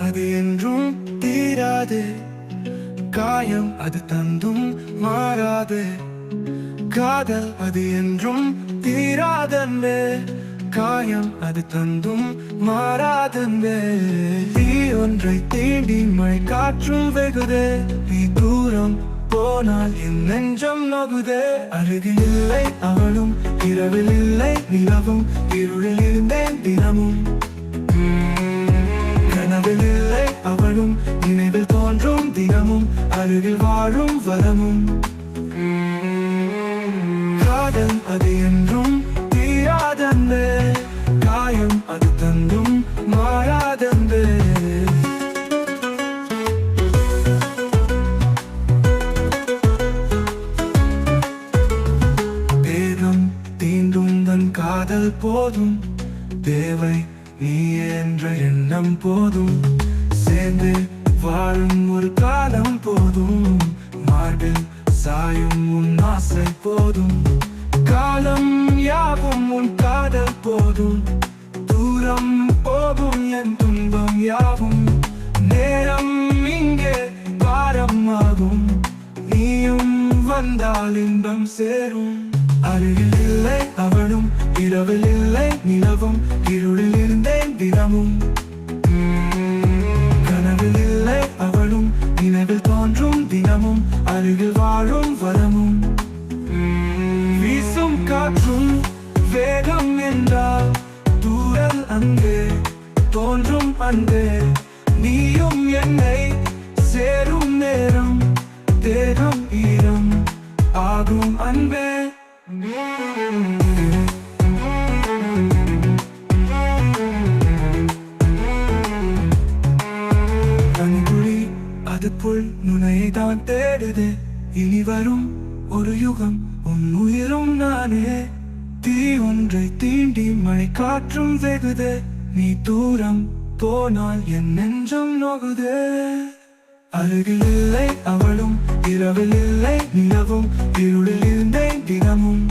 அது என்றும் தீராது, காயம் அது தந்தும் மாறாது. காதல் அது என்றும் தீராதன்பே, காயம் அது தந்தும் மாறாதன்பே. தீ ஒன்றை தீண்டி மழை காற்றும் வெகுதே, நீ தூரம் போனால் என் நெஞ்சம் நகுதே. அருகில் இல்லை அவளும், இரவில் இல்லை நிலவும், இருளில் இருந்தேன் தினமும். கனவில் இல்லை அவளும், நினைவில் தோன்றும் தினமும், அருகில் வாழும் வரமும். காதல் அது என்றும் தீராதன்பே, காயம் அது தந்தும் மாறாதன்பே. காதல் போதும், தேவை நீ என்ற எண்ணம் போதும். சேர்ந்து வாழும் ஒரு காலம் போதும், மார்பில் சாயும் உன் ஆசை போதும். காலம் யாவும் உன் காதல் போதும், தூரம் போகும் என் துன்பம் யாவும். நேரம் இங்கே பாரமாகும், நீயும் வந்தால் இன்பம் சேரும். அருகில் இல்லை அவளும், இரவில் இல்லை நிலவும், இருளில் இருந்தேன் தினமும். கனவில் இல்லை அவளும், நினைவில் தோன்றும் தினமும், அருகில் வாழும் வரமும். வீசும் காற்றும் வேகம் என்றால் தூரல் அங்கே தோன்றும் அன்பே. நீயும் என்னை சேரும் நேரம், தேகம் ஈரம் ஆகும் அன்பே. கனிகுழி அது புல் நுனையை தான் தேடுது, இனி வரும் ஒரு யுகம் உன் உயிரும் நானே. தீ ஒன்றை தீண்டி மழை காற்றும் வெகுது, நீ தூரம் போனால் என் நெஞ்சம் நோகுதே. அருகில் இல்லை அவளும், இரவில் இல்லை நிலவும், இருளில் இருந்தேன் தினமும்.